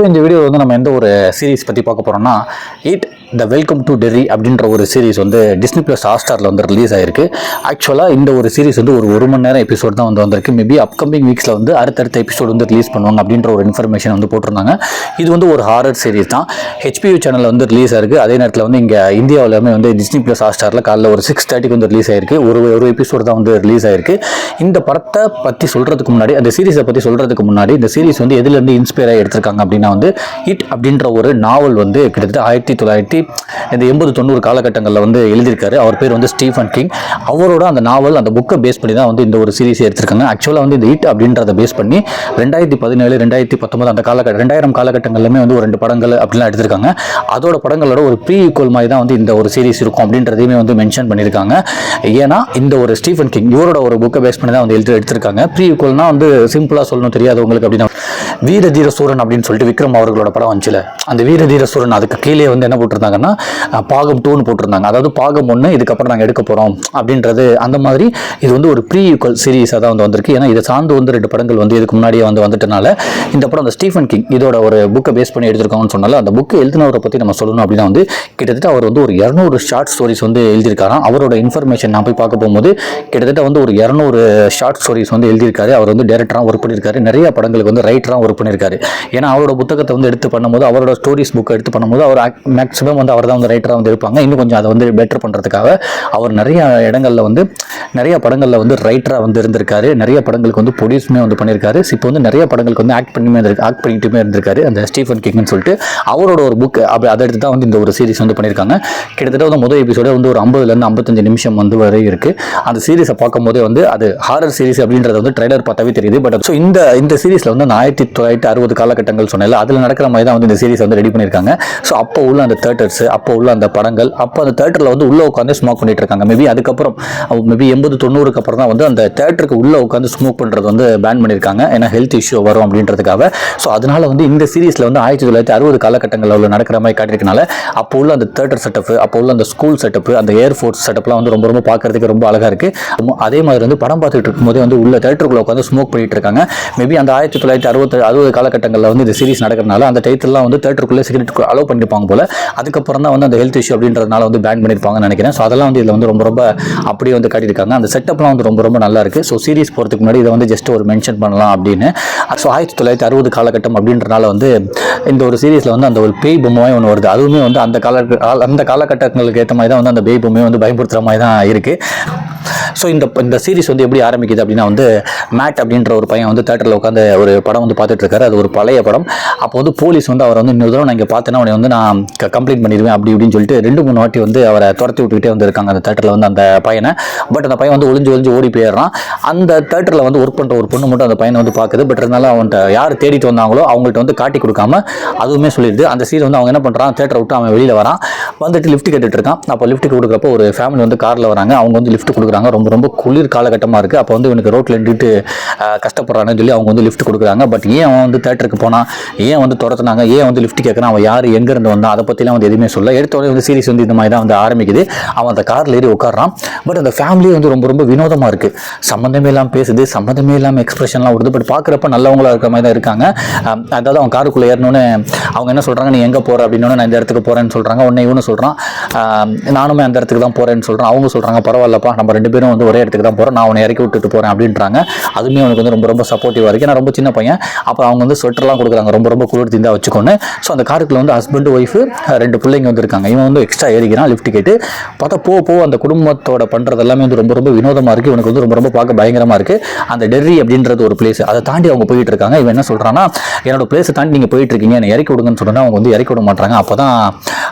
இப்போ இந்த வீடியோ வந்து நம்ம எந்த ஒரு சீரிஸ் பற்றி பார்க்க போகிறோம்னா it the welcome to Terry அப்படின்ற ஒரு சீரிஸ் வந்து டிஸ்னி ப்ளஸ் ஹாட்ஸ்டாரில் வந்து ரிலீஸ் ஆயிருக்கு. ஆக்சுவலாக இந்த ஒரு சீரிஸ் வந்து ஒரு மணி நேரம் எபிசோட் தான் வந்து வந்திருக்கு. மேபி அப்கமிங் வீக்ஸில் வந்து அடுத்தடுத்த எபிசோட் வந்து ரிலீஸ் பண்ணுவாங்க அப்படின்ற ஒரு இன்ஃபர்மேஷன் வந்து போட்டிருந்தாங்க. இது வந்து ஒரு ஹாரர் சீரிஸ் தான். HBO சேனலில் வந்து ரிலீஸ் ஆயிருக்கு. அதே நேரத்தில் வந்து இங்கே இந்தியாவிலுமே வந்து டிஸ்னி ப்ளஸ் ஹாட்ஸ்டாரில் காலைல ஒரு 6:30 வந்து ரிலீஸ் ஆயிருக்கு. ஒரு எபிசோட் தான் வந்து ரிலீஸ் ஆயிருக்கு. இந்த படத்தை பற்றி சொல்கிறதுக்கு முன்னாடி, அந்த சீரிஸை பற்றி சொல்கிறதுக்கு முன்னாடி, இந்த சீரிஸ் வந்து எதுலேருந்து இன்ஸ்பயர் ஆகி எடுத்திருக்காங்க அப்படின்னா வந்து இட் அப்படின்ற ஒரு நாவல் வந்து கிட்டத்தட்ட 1980-90 காலகட்டங்களில் வந்து எழுதியிருக்காரு. அவர் பேர் வந்து ஸ்டீஃபன் கிங். அவரோட அந்த நாவல், அந்த புக்கை பேஸ் பண்ணி தான் வந்து இந்த ஒரு சீரிஸ் எடுத்திருக்காங்க. ஆக்சுவலாக வந்து இந்த இட் அப்படின்றத பேஸ் பண்ணி 2017, 2019 அந்த 2000 காலகட்டங்களிலுமே வந்து ஒரு 2 படங்கள் அப்படிலாம் எடுத்திருக்காங்க. அதோட படங்களோட ஒரு ப்ரீ ஈக்குவல் மாதிரி தான் வந்து இந்த ஒரு சீரிஸ் இருக்கும் அப்படின்றதையுமே வந்து மென்ஷன் பண்ணியிருக்காங்க. ஏன்னா இந்த ஒரு ஸ்டீஃபன் கிங் இவரோட ஒரு புக்கை பேஸ் பண்ணி தான் வந்து எடுத்திருக்காங்க. ப்ரீ ஈக்குவல்னா வந்து சிம்பிளாக சொல்லணும் தெரியாதவங்களுக்கு அப்படின்னா வீரதீர சூரன் அப்படின்னு சொல்லிட்டு விக்ரம் அவர்களோட படம் வந்துச்சுல, அந்த வீரதீர சூரன் அதுக்கு கீழே வந்து என்ன போட்டிருந்தாங்கன்னா பாகம் 2ன்னு போட்டிருந்தாங்க. அதாவது பாகம் 1 இதுக்கப்புறம் நாங்கள் எடுக்க போகிறோம் அப்படின்றது. அந்த மாதிரி இது வந்து ஒரு ப்ரீ ஈக்குவல் சீரிஸாக தான் வந்து வந்திருக்கு. ஏன்னா இதை சார்ந்து வந்து 2 படங்கள் வந்து இதுக்கு முன்னாடியே வந்துட்டனால இந்த படம் அந்த ஸ்டீஃபன் கிங் இதோட ஒரு புக்கை பேஸ் பண்ணி எடுத்திருக்காங்கன்னு சொன்னால அந்த புக்கு எழுதினவரை பற்றி நம்ம சொல்லணும் அப்படின்னா வந்து கிட்டத்தட்ட அவர் வந்து ஒரு 200 ஷார்ட் ஸ்டோரிஸ் வந்து எழுதியிருக்காராம். அவரோட இன்ஃபர்மேஷன் நான் போய் பார்க்க போகும்போது கிட்டத்தட்ட வந்து ஒரு 200 ஷார்ட் ஸ்டோரிஸ் வந்து எழுதியிருக்காரு. அவர் வந்து டைரக்டராக ஒர்க் பண்ணியிருக்காரு. நிறைய படங்களுக்கு வந்து ரைட்டராக ஒர்க் பண்ணியிருக்காரு. ஏன்னா அவரோட புத்தகத்தை வந்து எடுத்து பண்ணும்போது, அவரோட ஸ்டோரிஸ் புக்கை எடுத்து பண்ணும்போது அவர் மேக்ஸிமம் வந்து அவர் தான் வந்து ரைட்டராக வந்து இருப்பாங்க. இன்னும் கொஞ்சம் அதை வந்து பெட்டர் பண்ணுறதுக்காக அவர் நிறைய இடங்களில் வந்து நிறைய படங்களில் வந்து ரைட்டராக வந்து இருந்திருக்காரு. நிறைய படங்களுக்கு வந்து ப்ரொடியூஸுமே வந்து பண்ணியிருக்காரு. இப்போ வந்து நிறைய படங்களுக்கு வந்து ஆக்ட் பண்ணிட்டுமே இருந்திருக்காரு அந்த ஸ்டீஃபன் கிங்னு சொல்லிட்டு. அவரோட ஒரு புக் அப்படி அதை எடுத்து தான் வந்து இந்த ஒரு சீரிஸ் வந்து பண்ணியிருக்காங்க. கிட்டத்தட்ட வந்து முதல் எபிசோட வந்து ஒரு 50லேருந்து 55 நிமிஷம் வந்து வரை இருக்குது. அந்த சீரிஸை பார்க்கும்போதே வந்து அது ஹாரர் சீரிஸ் அப்படின்றது வந்து ட்ரைலர் பார்த்தாவே தெரியுது. பட் ஸோ இந்த சீரிஸில் வந்து 1960 காலகட்டங்கள் சொன்னால அதில் நடக்கிற மாதிரி தான் வந்து இந்த சீரிஸ் வந்து ரெடி பண்ணியிருக்காங்க. ஸோ அப்போ உள்ள அந்த தியேட்டர்ஸ், அப்போ உள்ள அந்த படங்கள், அப்போ அந்த தியேட்டரில் வந்து உள்ளே உட்காந்து ஸ்மோக் பண்ணிட்டு இருக்காங்க. மேபி அதுக்கப்புறம் 80-90 அப்புறம் தான் வந்து அந்த தியேட்டருக்கு உள்ளே உட்காந்து ஸ்மோக் பண்ணுறது வந்து பேன் பண்ணியிருக்காங்க. ஏன்னா ஹெல்த் இஷ்யூ வரும் அப்படின்றதுக்காக. ஸோ அதனால வந்து இந்த சீரிஸில் வந்து 1960 காலகட்டங்களில் உள்ள நடக்கிற மாதிரி காட்டியிருக்கனால அப்போ உள்ள அந்த தியேட்டர் செட்டப், அப்போ உள்ள அந்த ஸ்கூல் செட்டப், அந்த ஏர்ஃபோர்ஸ் செட்டப்லாம் வந்து ரொம்ப ரொம்ப பார்க்கறதுக்கு ரொம்ப அழகாக இருக்குது. அதே மாதிரி வந்து படம் பார்த்துட்டு இருக்கும்போதே வந்து உள்ள தியேட்டருக்குள்ளே உட்காந்து ஸ்மோக் பண்ணிட்டு இருக்காங்க. மேபி அந்த 1960 காலகட்டங்களில் வந்து இந்த சீரிஸ் நடக்கிறதுனால அந்த டைட்டில்லாம் வந்து தியேட்டருக்குள்ளே சிகரெட் அலோவ் பண்ணிருப்பாங்க போல. அதுக்கப்புறம் தான் வந்து அந்த ஹெல்த் இஷ்யூ அப்படின்றதுனால வந்து பேன் பண்ணியிருப்பாங்கன்னு நினைக்கிறேன். ஸோ அதெல்லாம் வந்து இதில் வந்து ரொம்ப ரொம்ப அப்படியே வந்து காட்டியிருக்காங்க. அந்த செட்டப்லாம் வந்து ரொம்ப ரொம்ப நல்லா இருக்குது. ஸோ சீரிஸ் போகிறதுக்கு முன்னாடி இதை வந்து ஜஸ்ட் ஒரு மென்ஷன் பண்ணலாம் அப்படின்னு. ஸோ 1960 காலகட்டம் அப்படின்றனால வந்து இந்த ஒரு சீரிஸில் வந்து அந்த ஒரு பேய் பொம்மையாக ஒன்று வருது. அதுவுமே வந்து அந்த காலகட்டங்களுக்கு ஏற்ற மாதிரி தான் வந்து அந்த பேய் பொம்மையை வந்து பயன்படுத்துகிற மாதிரி தான் இருக்குது. ஸோ இந்த சீரிஸ் வந்து எப்படி ஆரம்பிக்குது அப்படின்னா வந்து மேட் அப்படின்ற ஒரு பையன் வந்து தியேட்டரில் உட்காந்து ஒரு படம் வந்து பார்த்துட்டு இருக்காரு. அது ஒரு பழைய படம். அப்போ வந்து போலீஸ் வந்து அவரை வந்து இன்னொரு தடவை நான் இங்கே பார்த்தேன்னா அவனை வந்து நான் கம்ப்ளைண்ட் பண்ணிடுவேன் அப்படி இப்படின்னு சொல்லிட்டு 2-3 வாட்டி வந்து அவரை துரத்தி விட்டுக்கிட்டே வந்து இருக்காங்க அந்த தியேட்டரில் வந்து அந்த பையனை. பட் அந்த பையன் வந்து ஒளிஞ்சு ஓடி போயிடுறான். அந்த தியேட்டரில் வந்து ஒர்க் பண்ணுற ஒரு பொண்ணு மட்டும் அந்த பையனை வந்து பார்க்குது. பட் இருந்தாலும் அவன்கிட்ட யார் தேடிட்டு வந்தாங்களோ அவங்கள்ட்ட வந்து காட்டி கொடுக்காம அதுவுமே சொல்லிடுது. அந்த சீன் வந்து அவங்க என்ன பண்ணுறான், தியேட்டரை விட்டு அவன் வெளியில் வரான். வந்துட்டு லிஃப்ட் கேட்டுட்டு இருக்கான். அப்போ லிஃப்ட் கொடுக்குறப்போ ஒரு ஃபேமிலி வந்து காரில் வராங்க. அவங்க வந்து லிஃப்ட் கொடுக்குறாங்க. ரொம்ப ரொம்ப குளிர் காலகட்டமாக இருக்குது. அப்போ வந்து இவனுக்கு ரோட்டில் நின்றுட்டு கஷ்டப்படுறான்னு சொல்லி அவங்க வந்து லிஃப்ட் கொடுக்குறாங்க. பட் ஏன் அவன் வந்து தியேட்டருக்கு போனால், ஏன் வந்து துரத்துனாங்க, ஏன் வந்து லிஃப்ட் கேட்குறான், அவன் யார், எங்கேருந்து வந்தான், அதை பற்றிலாம் வந்து எதுவுமே சொல்ல. எடுத்தோடனே வந்து சீரிஸ் வந்து இந்த மாதிரி தான் வந்து ஆரம்பிக்குது. அவன் அந்த காரில் ஏறி உட்காரான். பட் அந்த ஃபேமிலியே வந்து ரொம்ப ரொம்ப வினோதமாக இருக்குது. சம்மந்தமே இல்லாமல் பேசுது, சம்மந்தமே இல்லாமல் எக்ஸ்பிரஷன்லாம் வருது. பட் பார்க்குறப்ப நல்லவங்களாக இருக்கிற மாதிரி தான் இருக்காங்க. அதாவது அவன் காருக்குள்ளே ஏறணுன்னு அவங்க என்ன சொல்கிறாங்க, நீ எங்கே போகிற அப்படின்னோன்னு நான் இந்த இடத்துக்கு போகிறேன்னு சொல்கிறாங்க. உடனே இவனு சொல்கிறான், நானுமே அந்த இடத்துக்கு தான் போகிறேன்னு சொல்கிறான். அவங்க சொல்கிறாங்க, பரவாயில்லப்பா, நம்ம 2 பேரும் வந்து ஒரே இடத்துக்கு தான் போகிறோம், நான் அவனை இறக்கி விட்டுட்டு போகிறேன் அப்படின்றாங்க. அதுவுமே அவனுக்கு வந்து ரொம்ப ரொம்ப சப்போர்ட்டிவாக இருக்குது. ஏன்னா ரொம்ப சின்ன பையன். அப்போ அவங்க வந்து ஸ்வெட்டர்லாம் கொடுக்குறாங்க, ரொம்ப ரொம்ப குளிர் தீந்தா வச்சுக்கோன்னு. ஸோ அந்த காருக்குள்ள வந்து ஹஸ்பண்ட், ஒய்ஃபு, 2 பிள்ளைங்க வந்து இருக்காங்க. இவன் வந்து எக்ஸ்ட்ரா ஏறிக்கிறான் லிஃப்ட் கேட்டு. பார்த்தா போ அந்த குடும்பத்தோட பண்ணுறது எல்லாமே வந்து ரொம்ப ரொம்ப வினோதமாக இருக்குது. இவனுக்கு வந்து ரொம்ப ரொம்ப பார்க்க பயங்கரமாக இருக்குது. அந்த டெர்ரி அப்படின்றது ஒரு பிளேஸ், அதை தாண்டி அவங்க போயிட்டு இருக்காங்க. இவன் என்ன சொல்கிறான்னா, என்னோட பிளேஸை தாண்டி நீங்கள் போயிட்டு இருக்கீங்க, என்னை இறக்கி விடுங்கன்னு சொன்னால் அவங்க வந்து இறக்கி விட மாட்டாங்க. அப்போ தான்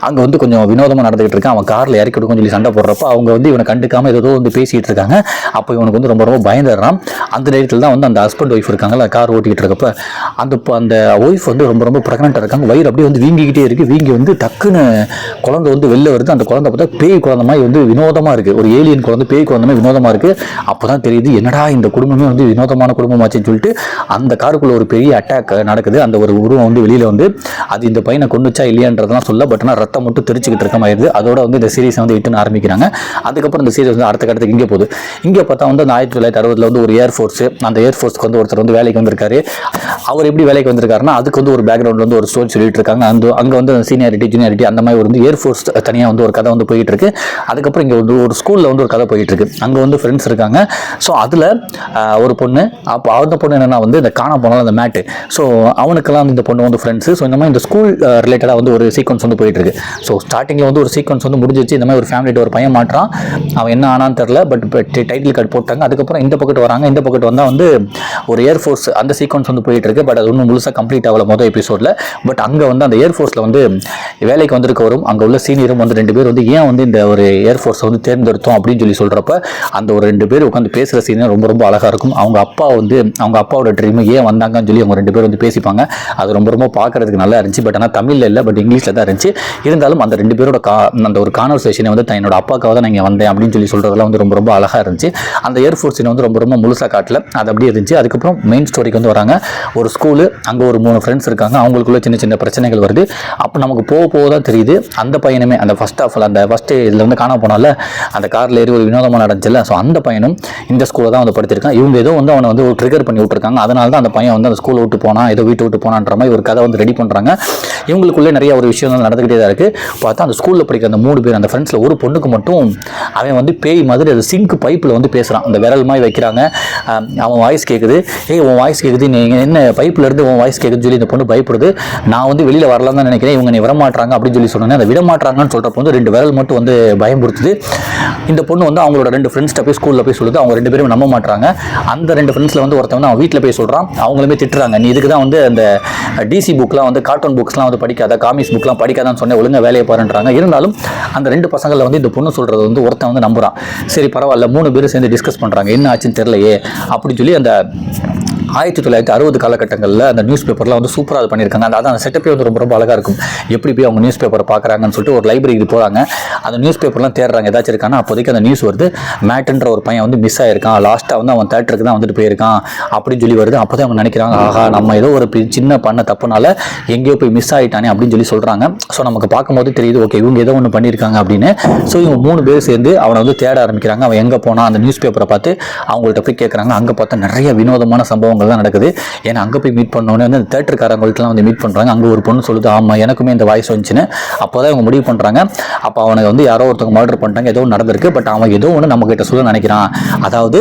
அங்கே வந்து கொஞ்சம் வினோதமாக நடந்துகிட்டு இருக்கான். அவன் காரில் இறக்கி விடுங்கன்னு சொல்லி சண்டை போடுறப்போ அவங்க வந்து இவனை கண்டுக்காமல் ஏதோ வந்து பேசிகிட்டு இருக்காங்க. அப்போ இவனுக்கு வந்து ரொம்ப ரொம்ப பயந்துடுறான். அந்த நேரத்தில் தான் வந்து அந்த ஹஸ்பண்ட் ஒய்ஃப் இருக்காங்கல்ல, கார் ஓட்டிக்கிட்டு இருக்கப்ப அந்த ஒய்ஃப் வந்து ரொம்ப ரொம்ப ப்ரெக்னெண்ட்டாக இருக்காங்க. வயிறு அப்படியே வந்து வீங்கிக்கிட்டே இருக்குது. வீங்கி வந்து டக்குன்னு குழந்தை வந்து வெளில வருது. அந்த குழந்தை பார்த்தா பேய் குழந்தை மாதிரி வந்து வினோதமாக இருக்குது. ஒரு ஏலியன் குழந்தை, பேய் குழந்தை மாதிரி வினோதமாக இருக்குது. அப்போ தான் தெரியுது, என்னடா இந்த குடும்பமே வந்து வினோதமான குடும்பமாச்சுன்னு சொல்லிட்டு அந்த காருக்குள்ளே ஒரு பெரிய அட்டாக் நடக்குது. அந்த ஒரு உருவம் வந்து வெளியில் வந்து அது இந்த பையனை கொண்டுச்சா இல்லையான்றதெல்லாம் சொல்ல. பட் ஆனால் ரத்தம் மட்டும் தெரிச்சுக்கிட்டு இருக்க மாதிரி. அதோட வந்து இந்த சீரிஸை வந்து இட்டுன்னு ஆரம்பிக்கிறாங்க. அதுக்கப்புறம் இந்த சீரிஸ் வந்து அடுத்த கட்டத்துக்கு இங்கே போகுது. போகுது. இங்கே பார்த்தா வந்து அந்த 1960 வந்து ஒரு ஏர்ஃபோர்ஸ், அந்த ஏர்ஃபோர்ஸ்க்கு வந்து ஒருத்தர் வந்து வேலைக்கு வந்திருக்காரு. அவர் எப்படி வேலைக்கு வந்திருக்காருன்னா அதுக்கு வந்து ஒரு பேக்ரவுண்ட் வந்து ஒரு ஸ்டோரி சொல்லிட்டு இருக்காங்க. அங்கே வந்து சீனியாரிட்டி ஜூனியாரிட்டி அந்த மாதிரி வந்து ஏர்ஃபோர்ஸ் தனியாக வந்து ஒரு கதை வந்து போயிட்டு இருக்கு. அதுக்கப்புறம் இங்கே வந்து ஒரு ஸ்கூலில் வந்து ஒரு கதை போயிட்டு இருக்கு. அங்கே வந்து ஃப்ரெண்ட்ஸ் இருக்காங்க. ஸோ அதில் ஒரு பொண்ணு, அப்போ அந்த பொண்ணு என்னன்னா வந்து இந்த காண போனாலும் அந்த மேட்டு, ஸோ அவனுக்கெல்லாம் வந்து இந்த பொண்ணு வந்து ஃப்ரெண்ட்ஸு. ஸோ இந்த மாதிரி இந்த ஸ்கூல் ரிலேட்டடாக வந்து ஒரு சீக்வன்ஸ் வந்து போயிட்டு இருக்கு. ஸோ ஸ்டார்டிங்கில் வந்து ஒரு சீக்வன்ஸ் வந்து முடிஞ்சிச்சு. இந்த மாதிரி ஒரு ஃபேமிலிட்டு ஒரு பையன் மாட்டான், அவன் என்ன ஆனான்னு தெரில, பட் டைட்டில் கார்டு போட்டாங்க. அதுக்கப்புறம் இந்த பக்கத்து வராங்க. இந்த பக்கத்து வந்தால் வந்து ஒரு ஏர்ஃபோர்ஸ் அந்த சீக்வன்ஸ் வந்து போயிட்டு இருக்கு. பட் அது ஒன்றும் முழுசாக கம்ப்ளீட் ஆகல மொதல் எபிசோடில். பட் அங்கே வந்து அந்த ஏர்ஃபோர்ஸில் வந்து வேலைக்கு வந்திருக்கவரும் அங்கே உள்ள சீனியரும் வந்து 2 பேர் வந்து ஏன் வந்து இந்த ஒரு ஏர்ஃபோர்ஸை வந்து தேர்ந்தெடுத்தோம் அப்படின்னு சொல்லி சொல்கிறப்ப அந்த ஒரு 2 பேர் உட்காந்து பேசுகிற சீனே ரொம்ப ரொம்ப அழகாக இருக்கும். அவங்க அப்பாவோட ட்ரீம் ஏன் வந்தாங்கன்னு சொல்லி அவங்க 2 பேர் வந்து பேசிப்பாங்க. அது ரொம்ப ரொம்ப பார்க்கறதுக்கு நல்லா இருந்துச்சு. பட் ஆனால் தமிழில் இல்லை, பட் இங்கிலீஷில் தான் இருந்துச்சு. இருந்தாலும் அந்த 2 பேரோட அந்த ஒரு கான்வர்சேஷனை வந்து என்னோட அப்பாக்காக தான் நான் இங்கே வந்தேன் அப்படின்னு சொல்லி சொல்கிறதுலாம் வந்து ரொம்ப ரொம்ப அழகாக இருந்துச்சு. அந்த ஏர்ஃபோர்ஸினை வந்து ரொம்ப ரொம்ப முழுசாக காட்டல, அது அப்படியே இருந்துச்சு. அதுக்கப்புறம் மெயின் ஸ்டோரிக்கு வந்து வராங்க. ஒரு ஸ்கூலு, அங்கே ஒரு 3 ஃப்ரெண்ட்ஸ் இருக்காங்க. அவங்களுக்குள்ள சின்ன சின்ன பிரச்சனைகள் வருது. அப்போ நமக்கு போக தான் தெரியுது அந்த பையனுமே அந்த ஃபர்ஸ்ட் இதில் வந்து காண போனால அந்த காரில் ஏறி ஒரு வினோதமாக நடந்துச்சுல்ல, ஸோ அந்த பையனும் இந்த ஸ்கூலில் தான் வந்து படிச்சிருக்கான். இவங்க ஏதோ வந்து அவனை வந்து ஒரு ட்ரிகர் பண்ணி விட்டுருக்காங்க. அதனால தான் அந்த பையன் வந்து அந்த ஸ்கூலை விட்டு போனா, ஏதோ வீட்டை விட்டு போனான்ற மாதிரி ஒரு கதை வந்து ரெடி பண்ணுறாங்க. இவங்களுக்குள்ளே நிறைய ஒரு விஷயம் வந்து நடந்துக்கிட்டே தான் இருக்குது. பார்த்தா அந்த ஸ்கூலில் படிக்கிற அந்த 3 பேர், அந்த ஃப்ரெண்ட்ஸில் ஒரு பொண்ணுக்கு மட்டும் அவன் வந்து பேய் மாதிரி அது சிங்க் பைப்பில் வந்து பேசுகிறான். அந்த விரல் மாதிரி வைக்கிறாங்க. அவன் வாய்ஸ் கேட்குது. உன் வாய்ஸ் கேட்குது, நீங்கள் என்ன பைப்பில் இருந்து உன் வாய்ஸ் கேட்குதுன்னு சொல்லி இந்த பொண்ணு பயப்படுது. நான் வந்து வெளியில் வரலாம் தான் நினைக்கிறேன், இவங்க நீ வரமாட்டாங்க அப்படின்னு சொல்லி சொன்னேன். அதை விட மாட்டாங்கன்னு சொல்கிறப்ப வந்து 2 விரல் மட்டும் வந்து பயம்படுத்துது. இந்த பொண்ணு வந்து அவங்களோட 2 ஃப்ரெண்ட்ஸ்கிட்ட போய் ஸ்கூலில் போய் சொல்லுது. அவங்க 2 பேரும் நம்ப மாட்டாங்க. அந்த 2 ஃப்ரெண்ட்ஸில் வந்து ஒருத்தவங்க அவன் வீட்டில் போய் சொல்கிறான். அவங்களுமே திட்டுறாங்க, நீ இதுக்கு தான் வந்து அந்த டிசி புக்லாம் வந்து கார்ட்டூன் புக்ஸ்லாம் வந்து படிக்காத, காமிக்ஸ் புக்லாம் படிக்காதான்னு சொன்னேன், ஒழுங்காக வேலையை பாருன்றாங்க. இருந்தாலும் அந்த 2 பசங்களில் வந்து இந்த பொண்ணு சொல்கிறது வந்து ஒருத்தன் வந்து நம்புறான். சரி பரவாயில்ல, 3 பேரும் சேர்ந்து டிஸ்கஸ் பண்ணுறாங்க, என்ன ஆச்சுன்னு தெரியலையே அப்படின்னு சொல்லி அந்த 1960 காலகட்டங்களில் அந்த நியூஸ் பேப்பர்லாம் வந்து சூப்பராக அது பண்ணியிருக்காங்க. அந்த செட்டப்பே வந்து ரொம்ப ரொம்ப அழகாக இருக்கும். எப்படி போய் அவங்க நியூஸ் பேப்பரை பார்க்குறாங்கன்னு சொல்லிட்டு ஒரு லைப்ரரிக்கு போகிறாங்க. அந்த நியூஸ் பேப்பர்லாம் தேடுறாங்க, ஏதாச்சும் இருக்கானா. அப்போதைக்கு அந்த நியூஸ் வருது, மேட்டுன்ற ஒரு பையன் வந்து மிஸ் ஆகிருக்கான், லாஸ்ட்டாக வந்து அவன் தேட்டருக்கு தான் வந்துட்டு போயிருக்கான் அப்படின்னு சொல்லி வருது. அப்போ தான் அவங்க நினைக்கிறாங்க, ஆஹா நம்ம ஏதோ ஒரு சின்ன பண்ண தப்புனால எங்கேயோ போய் மிஸ் ஆகிட்டானே அப்படின்னு சொல்லி சொல்கிறாங்க. ஸோ நமக்கு பார்க்கும்போது தெரியுது, ஓகே இவங்க ஏதோ ஒன்று பண்ணியிருக்காங்க அப்படின்னு. ஸோ இவங்க 3 பேர் சேர்ந்து அவனை வந்து தேட ஆரம்பிக்கிறாங்க. அவன் எங்கே போனால் அந்த நியூஸ் பேப்பரை பார்த்து அவங்கள்ட்ட போய் கேட்குறாங்க. அங்கே பார்த்தா நிறைய வினோதமான சம்பவங்கள் தான் நடக்குது. ஏன்னா அங்கே போய் மீட் பண்ணோன்னே வந்து அந்த தேட்டருக்காரங்கள்ட்டலாம் வந்து மீட் பண்ணுறாங்க. அங்கே ஒரு பொண்ணு சொல்லுது, ஆமாம் எனக்குமே இந்த வாய்ஸ் வந்துச்சுன்னு. அப்போ தான் இவங்க முடிவு பண்ணுறாங்க, அப்போ அவனை வந்து யாரோ ஒருத்தவங்க மர்டர் பண்ணிட்டாங்க, ஏதோ நடந்திருக்கு. பட் அவன் ஏதோ ஒன்று நம்மகிட்ட சொல்ல நினைக்கிறான். அதாவது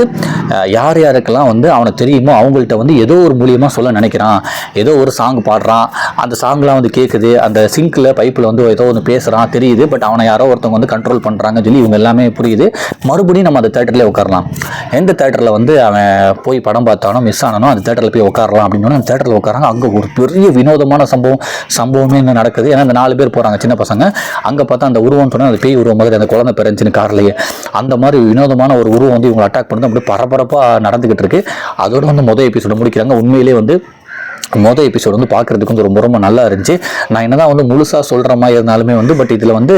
யார் யாருக்கெல்லாம் வந்து அவனை தெரியுமோ அவங்கள்ட்ட வந்து ஏதோ ஒரு மூலியமாக சொல்ல நினைக்கிறான். ஏதோ ஒரு சாங் பாடுறான், அந்த சாங்லாம் வந்து கேட்குது, அந்த சிங்கில் பைப்பில் வந்து ஏதோ ஒன்று பேசுகிறான் தெரியுது. பட் அவனை யாரோ ஒருத்தவங்க வந்து கண்ட்ரோல் பண்ணுறாங்கன்னு சொல்லி இவங்க எல்லாமே புரியுது. மறுபடியும் நம்ம அந்த தேட்டர்லேயே உட்காரலாம். எந்த தேட்டரில் வந்து அவன் போய் படம் பார்த்தானோ மிஸ் ஆனானோ அந்த தேட்டரில் போய் உட்காரலாம் அப்படின்னு அந்த தேட்டரில் உட்காராங்க. அங்கே ஒரு பெரிய வினோதமான சம்பவமே இங்கே நடக்குது. ஏன்னா அந்த 4 பேர் போகிறாங்க சின்ன பசங்க. அங்கே பார்த்தா அந்த உருவம் சொன்னால் அந்த பேய் உருவம் மாதிரி அந்த குழந்தை பிறந்துச்சுன்னு கார்லேயே அந்த மாதிரி வினோதமான ஒரு உருவம் வந்து இவங்களை அட்டாக் பண்ணுறது அப்படியே பரபரப்பாக நடந்துக்கிட்டு இருக்கு. அதோட வந்து முதல் எபிசோடு முடிக்கிறாங்க. உண்மையிலே வந்து மொதல் எபிசோடு வந்து பார்க்குறதுக்கு வந்து ரொம்ப ரொம்ப நல்லா இருந்துச்சு. நான் என்னதான் வந்து முழுசாக சொல்கிற மாதிரி இருந்தாலுமே வந்து பட் இதில் வந்து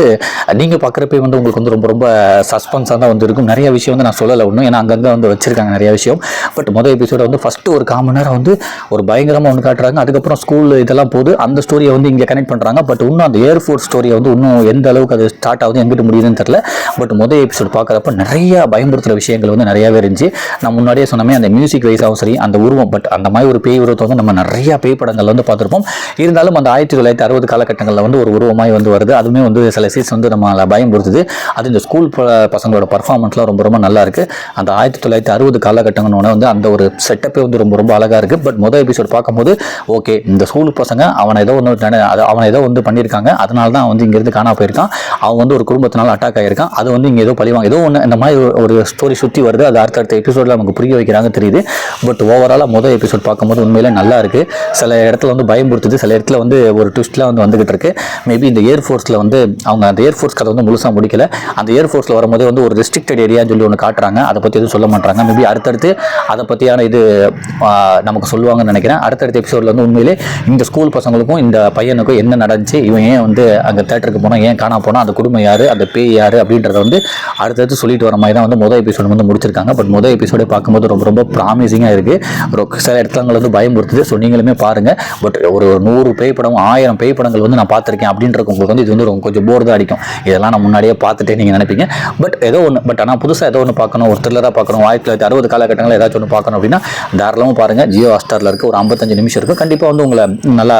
நீங்கள் பார்க்குறப்பே வந்து உங்களுக்கு வந்து ரொம்ப ரொம்ப சஸ்பென்ஸாக தான் வந்து இருக்கும். நிறைய விஷயம் வந்து நான் சொல்லலை ஒன்றும், ஏன்னா அங்கங்கே வந்து வச்சுருக்காங்க நிறைய விஷயம். பட் மொதல் எபிசோட வந்து ஃபஸ்ட்டு ஒரு 1/4 மணி நேரம் வந்து ஒரு பயங்கரமாக ஒன்று காட்டுறாங்க. அதுக்கப்புறம் ஸ்கூல் இதெல்லாம் போது அந்த ஸ்டோரியை வந்து இங்கே கனெக்ட் பண்ணுறாங்க. பட் இன்னும் அந்த ஏர்ஃபோர்ஸ் ஸ்டோரியை வந்து இன்னும் எந்த அளவுக்கு அது ஸ்டார்ட் ஆகுது எங்கிட்ட முடியுதுன்னு தெரியல. பட் மொதல் எபிசோடு பார்க்குறப்ப நிறைய பயன்படுத்துகிற விஷயங்கள் வந்து நிறையாவே இருந்துச்சு. நான் முன்னாடியே சொன்னமே அந்த மியூசிக் வைஸாகவும் சரி, அந்த உருவம், பட் அந்த மாதிரி ஒரு பேய் உருவத்தை வந்து நம்ம நிறைய பேய் படங்கள் வந்து பார்த்துருப்போம். இருந்தாலும் அந்த 1960 காலகட்டங்களில் வந்து ஒரு உருவமாய் வந்து வருது. அதுவுமே வந்து சில சீன்ஸ் வந்து நம்மளை பயன்படுத்துது. அது இந்த ஸ்கூல் பசங்களோட பர்ஃபார்மன்ஸ்லாம் ரொம்ப ரொம்ப நல்லா இருக்குது. அந்த 1960 காலகட்டங்களோட வந்து அந்த ஒரு செட்டப்பே வந்து ரொம்ப ரொம்ப அழகாக இருக்குது. பட் முதல் எபிசோட் பார்க்கும்போது ஓகே இந்த ஸ்கூல் பசங்க அவனை ஏதோ வந்து பண்ணியிருக்காங்க, அதனால தான் வந்து இங்கேருந்து காணா போயிருக்கான். அவன் வந்து ஒரு குடும்பத்தினால அட்டாக் ஆகியிருக்கான். அது வந்து இங்கே ஏதோ பழிவாங்க ஏதோ ஒன்று இந்த மாதிரி ஒரு ஸ்டோரி சுற்றி வருது. அது அடுத்த எபிசோடில் நமக்கு புரிய வைக்கிறாங்க தெரியுது. பட் ஓவராலாக முதல் எபிசோட் பார்க்கும்போது உண்மையிலே நல்லா இருக்குது. சில இடத்துல வந்து பயம்படுத்துது, சில இடத்துல வந்து ஒரு ட்விஸ்ட்லாம் வந்து வந்துகிட்டு இருக்கு. மேபி இந்த ஏர்ஃபோர்ஸில் வந்து அவங்க அந்த ஏர்ஃபோர்ஸ் கதை வந்து முழுசாக முடிக்கல. அந்த ஏர்ஃபோர்ஸில் வரும்போது வந்து ஒரு ரெஸ்ட்ரிக்டட் ஏரியான்னு சொல்லி ஒன்று காட்டுறாங்க. அதை பற்றி எதுவும் சொல்ல மாட்டாங்க. மேபி அடுத்தடுத்து அதை பற்றியான இது நமக்கு சொல்லுவாங்கன்னு நினைக்கிறேன். அடுத்தடுத்த எபிசோடில் வந்து உண்மையிலே இந்த ஸ்கூல் பசங்களுக்கும் இந்த பையனுக்கும் என்ன நடந்துச்சு, இவன் ஏன் வந்து அங்கே தேட்டருக்கு போனால், ஏன் காணா போனால், அந்த குடும்பம் யார், அந்த பேய் யார் அப்படின்றத வந்து அடுத்தடுத்து சொல்லிட்டு வர மாதிரி தான் வந்து முதல் எபிசோடு வந்து முடிச்சிருக்காங்க. பட் முதல் எபிசோடை பார்க்கும்போது ரொம்ப ரொம்ப ப்ராமிசிங்காக இருக்குது. சில இடத்துல வந்து பயம்படுத்துது. ஸோ நீங்களே நீங்களுமே பாருங்கள். பட் ஒரு 100 பேய் படம் 1000 பேய் படங்கள் வந்து நான் பார்த்துருக்கேன் அப்படின்றது உங்களுக்கு வந்து இது வந்து கொஞ்சம் போர் தான் அடிக்கும். இதெல்லாம் நான் முன்னாடியே பார்த்துட்டே நீங்கள் நினைப்பீங்க. பட் ஏதோ ஒன்று, பட் ஆனால் புதுசாக ஏதோ ஒன்று பார்க்கணும், ஒரு த்ரில்லராக பார்க்கணும், 1960 காலகட்டங்களில் ஏதாச்சும் ஒன்று பார்க்கணும் அப்படின்னா தாராளமாக பாருங்கள். ஜியோ ஹாட்ஸ்டாரில் இருக்குது. ஒரு 55 நிமிஷம் இருக்கும். கண்டிப்பாக வந்து உங்களை நல்லா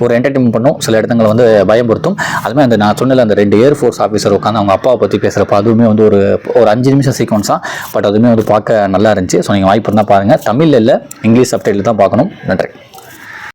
ஒரு என்டர்டைன்மெண்ட் பண்ணும். சில இடங்களை வந்து பயம்படுத்தும். அதுமாதிரி அந்த நான் சொன்னல அந்த 2 ஏர்ஃபோர்ஸ் ஆஃபீஸர் உட்காந்து அவங்க அப்பாவை பற்றி பேசுகிறப்ப அதுவுமே வந்து ஒரு 5 நிமிஷம் சீக்வன்ஸாக, பட் அதுவுமே வந்து பார்க்க நல்லா இருந்துச்சு. ஸோ நீங்கள் வாய்ப்பு இருந்தால் பாருங்கள். தமிழில் இல்லை, இங்கிலீஷ் சப்டைட்டில் தான் பார்க்கணும். நன்றி.